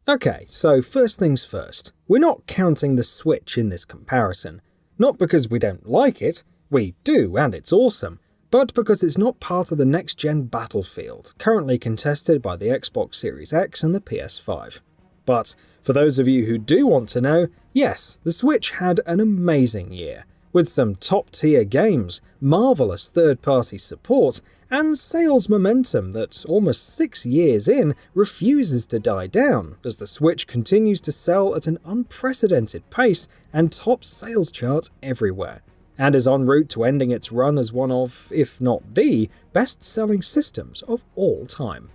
Okay, so first things first, we're not counting the Switch in this comparison. Not because we don't like it, we do and it's awesome, but because it's not part of the next-gen battlefield, currently contested by the Xbox Series X and the PS5. But for those of you who do want to know, yes, the Switch had an amazing year, with some top-tier games, marvelous third-party support, and sales momentum that almost 6 years in refuses to die down as the Switch continues to sell at an unprecedented pace and tops sales charts everywhere, and is en route to ending its run as one of, if not the, best-selling systems of all time.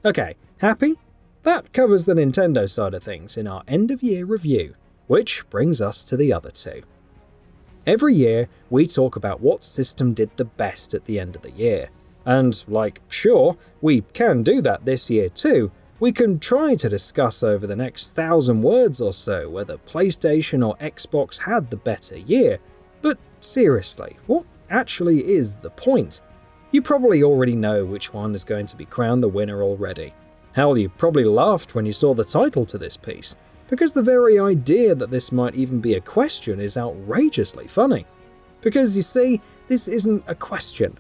Okay, happy? That covers the Nintendo side of things in our end-of-year review, which brings us to the other two. Every year, we talk about what system did the best at the end of the year. And, sure, we can do that this year too. We can try to discuss over the next 1,000 words or so whether PlayStation or Xbox had the better year. But seriously, what actually is the point? You probably already know which one is going to be crowned the winner already. Hell, you probably laughed when you saw the title to this piece, because the very idea that this might even be a question is outrageously funny. Because you see, this isn't a question.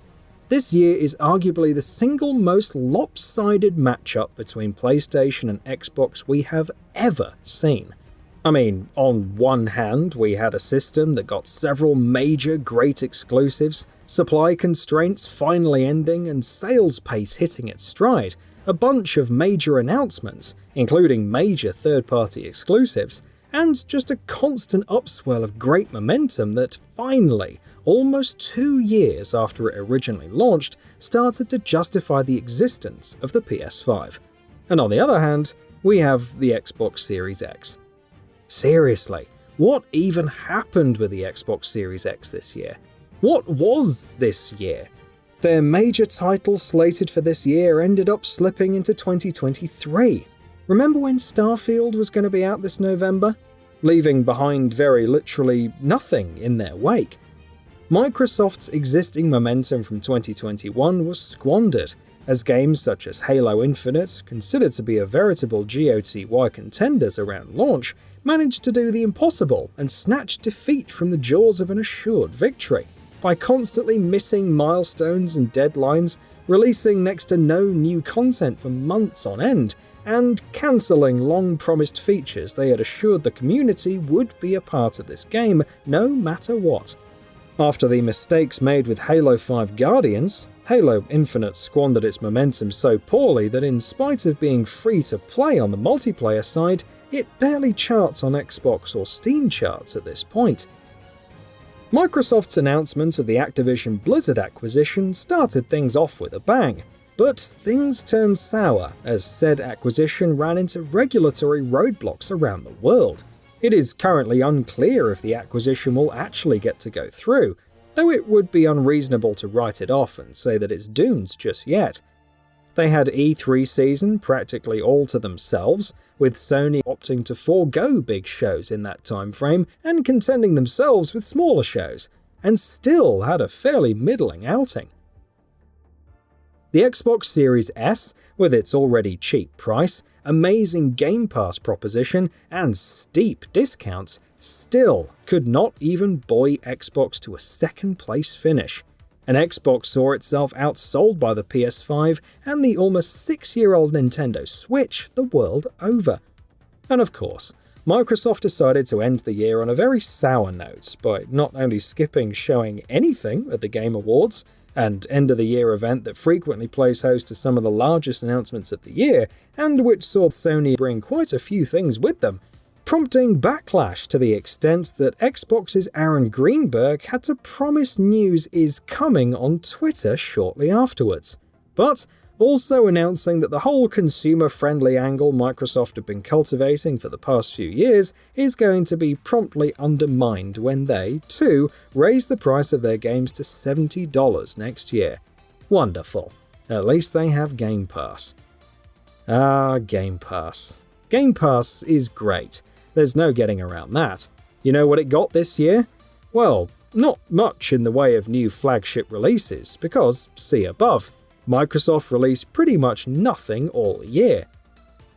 This year is arguably the single most lopsided matchup between PlayStation and Xbox we have ever seen. I mean, on one hand, we had a system that got several major great exclusives, supply constraints finally ending, and sales pace hitting its stride, a bunch of major announcements, including major third-party exclusives, and just a constant upswell of great momentum that finally, almost 2 years after it originally launched, started to justify the existence of the PS5. And on the other hand, we have the Xbox Series X. Seriously, what even happened with the Xbox Series X this year? What was this year? Their major titles slated for this year ended up slipping into 2023. Remember when Starfield was going to be out this November? Leaving behind very literally nothing in their wake. Microsoft's existing momentum from 2021 was squandered, as games such as Halo Infinite, considered to be a veritable GOTY contenders around launch, managed to do the impossible and snatch defeat from the jaws of an assured victory, by constantly missing milestones and deadlines, releasing next to no new content for months on end, and cancelling long-promised features they had assured the community would be a part of this game no matter what. After the mistakes made with Halo 5 Guardians, Halo Infinite squandered its momentum so poorly that in spite of being free to play on the multiplayer side, it barely charts on Xbox or Steam charts at this point. Microsoft's announcement of the Activision Blizzard acquisition started things off with a bang, but things turned sour as said acquisition ran into regulatory roadblocks around the world. It is currently unclear if the acquisition will actually get to go through, though it would be unreasonable to write it off and say that it's doomed just yet. They had E3 season practically all to themselves, with Sony opting to forego big shows in that time frame and contenting themselves with smaller shows, and still had a fairly middling outing. The Xbox Series S, with its already cheap price, amazing Game Pass proposition, and steep discounts, still could not even buoy Xbox to a second-place finish. And Xbox saw itself outsold by the PS5 and the almost 6-year-old Nintendo Switch the world over. And of course, Microsoft decided to end the year on a very sour note by not only skipping showing anything at the Game Awards, an end-of-the-year event that frequently plays host to some of the largest announcements of the year, and which saw Sony bring quite a few things with them, prompting backlash to the extent that Xbox's Aaron Greenberg had to promise news is coming on Twitter shortly afterwards, but also announcing that the whole consumer-friendly angle Microsoft had been cultivating for the past few years is going to be promptly undermined when they, too, raise the price of their games to $70 next year. Wonderful. At least they have Game Pass. Game Pass. Game Pass is great. There's no getting around that. You know what it got this year? Well, not much in the way of new flagship releases, because, see above, Microsoft released pretty much nothing all year.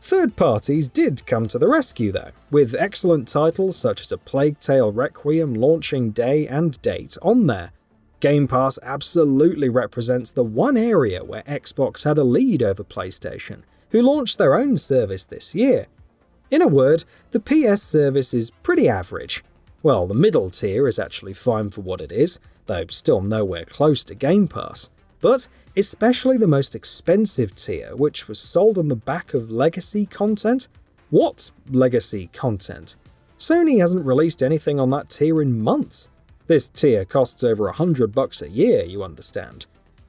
Third parties did come to the rescue though, with excellent titles such as A Plague Tale Requiem launching day and date on there. Game Pass absolutely represents the one area where Xbox had a lead over PlayStation, who launched their own service this year. In a word, the PS service is pretty average. Well, the middle tier is actually fine for what it is, though still nowhere close to Game Pass. But especially the most expensive tier, which was sold on the back of legacy content? What legacy content? Sony hasn't released anything on that tier in months. This tier costs over $100 a year, you understand.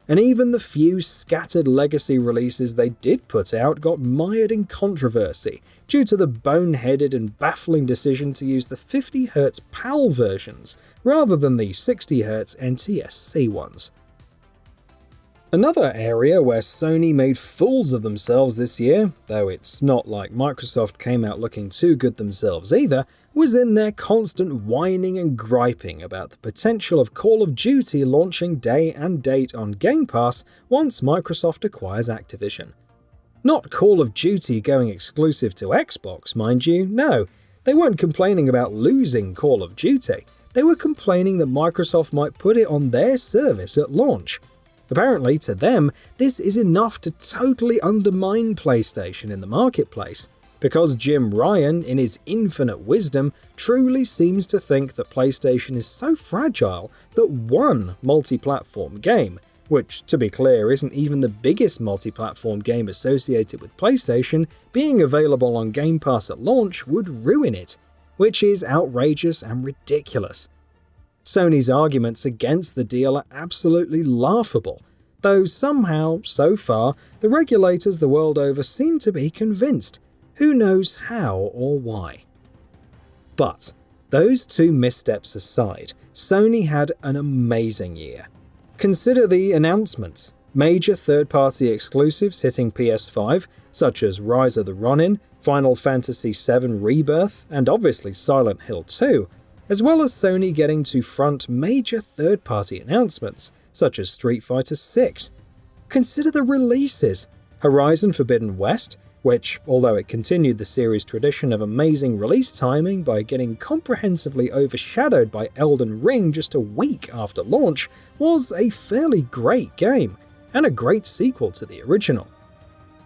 And even the few scattered legacy releases they did put out got mired in controversy due to the boneheaded and baffling decision to use the 50Hz PAL versions rather than the 60Hz NTSC ones. Another area where Sony made fools of themselves this year, though it's not like Microsoft came out looking too good themselves either, was in their constant whining and griping about the potential of Call of Duty launching day and date on Game Pass once Microsoft acquires Activision. Not Call of Duty going exclusive to Xbox, mind you, no. They weren't complaining about losing Call of Duty. They were complaining that Microsoft might put it on their service at launch. Apparently, to them, this is enough to totally undermine PlayStation in the marketplace, because Jim Ryan, in his infinite wisdom, truly seems to think that PlayStation is so fragile that one multi-platform game, which, to be clear, isn't even the biggest multi-platform game associated with PlayStation, being available on Game Pass at launch would ruin it, which is outrageous and ridiculous. Sony's arguments against the deal are absolutely laughable, though somehow, so far, the regulators the world over seem to be convinced. Who knows how or why? But, those two missteps aside, Sony had an amazing year. Consider the announcements. Major third-party exclusives hitting PS5, such as Rise of the Ronin, Final Fantasy VII Rebirth, and obviously Silent Hill 2, as well as Sony getting to front major third-party announcements, such as Street Fighter VI. Consider the releases. Horizon Forbidden West, which, although it continued the series' tradition of amazing release timing by getting comprehensively overshadowed by Elden Ring just a week after launch, was a fairly great game, and a great sequel to the original.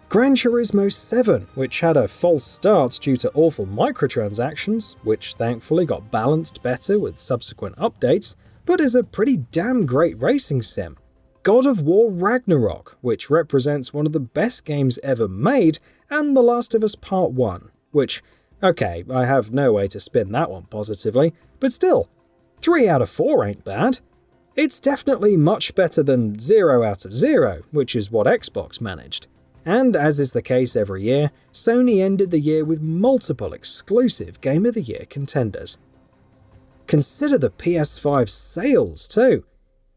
Gran Turismo 7, which had a false start due to awful microtransactions, which thankfully got balanced better with subsequent updates, but is a pretty damn great racing sim. God of War Ragnarok, which represents one of the best games ever made, and The Last of Us Part 1, which, okay, I have no way to spin that one positively, but still, 3 out of 4 ain't bad. It's definitely much better than 0 out of 0, which is what Xbox managed. And as is the case every year, Sony ended the year with multiple exclusive Game of the Year contenders. Consider the PS5 sales too.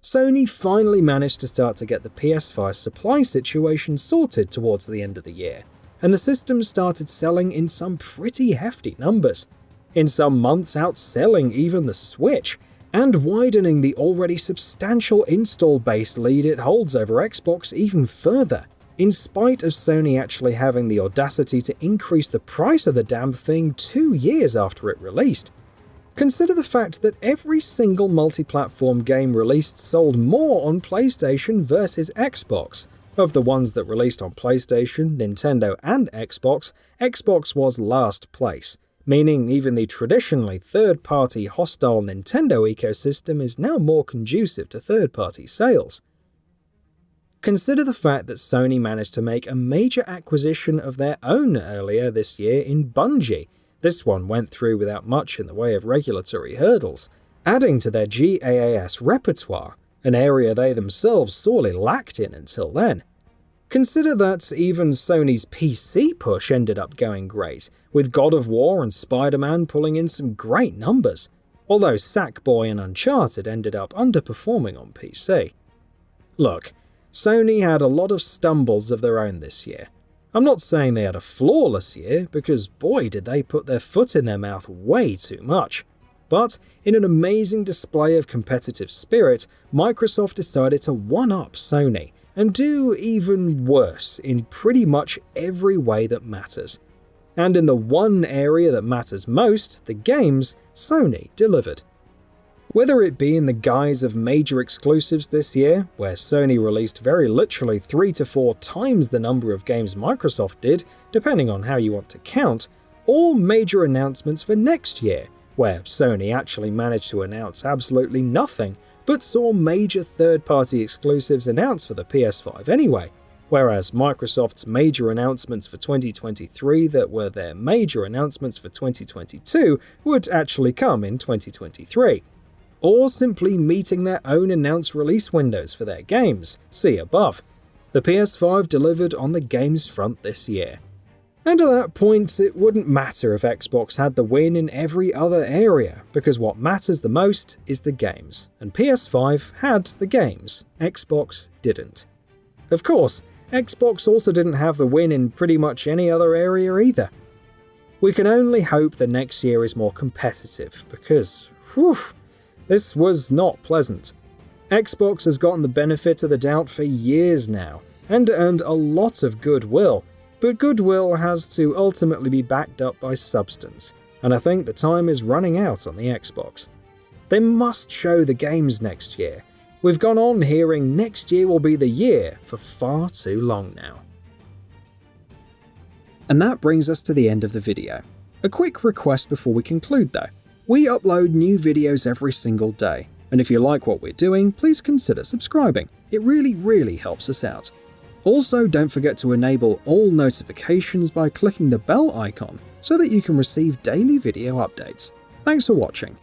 Sony finally managed to start to get the PS5 supply situation sorted towards the end of the year, and the system started selling in some pretty hefty numbers, in some months outselling even the Switch, and widening the already substantial install base lead it holds over Xbox even further, in spite of Sony actually having the audacity to increase the price of the damn thing 2 years after it released. Consider the fact that every single multi-platform game released sold more on PlayStation versus Xbox. Of the ones that released on PlayStation, Nintendo, and Xbox, Xbox was last place, meaning even the traditionally third-party hostile Nintendo ecosystem is now more conducive to third-party sales. Consider the fact that Sony managed to make a major acquisition of their own earlier this year in Bungie. This one went through without much in the way of regulatory hurdles, adding to their GAAS repertoire, an area they themselves sorely lacked in until then. Consider that even Sony's PC push ended up going great, with God of War and Spider-Man pulling in some great numbers, although Sackboy and Uncharted ended up underperforming on PC. Look, Sony had a lot of stumbles of their own this year. I'm not saying they had a flawless year, because boy did they put their foot in their mouth way too much. But in an amazing display of competitive spirit, Microsoft decided to one-up Sony and do even worse in pretty much every way that matters. And in the one area that matters most, the games, Sony delivered. Whether it be in the guise of major exclusives this year, where Sony released very literally 3 to 4 times the number of games Microsoft did, depending on how you want to count, or major announcements for next year, where Sony actually managed to announce absolutely nothing, but saw major third-party exclusives announced for the PS5 anyway, whereas Microsoft's major announcements for 2023 that were their major announcements for 2022 would actually come in 2023. Or simply meeting their own announced release windows for their games, see above. The PS5 delivered on the games front this year. And at that point, it wouldn't matter if Xbox had the win in every other area, because what matters the most is the games, and PS5 had the games, Xbox didn't. Of course, Xbox also didn't have the win in pretty much any other area either. We can only hope the next year is more competitive, because, this was not pleasant. Xbox has gotten the benefit of the doubt for years now, and earned a lot of goodwill, but goodwill has to ultimately be backed up by substance, and I think the time is running out on the Xbox. They must show the games next year. We've gone on hearing next year will be the year for far too long now. And that brings us to the end of the video. A quick request before we conclude though. We upload new videos every single day, and if you like what we're doing, please consider subscribing. It really helps us out. Also, don't forget to enable all notifications by clicking the bell icon so that you can receive daily video updates. Thanks for watching.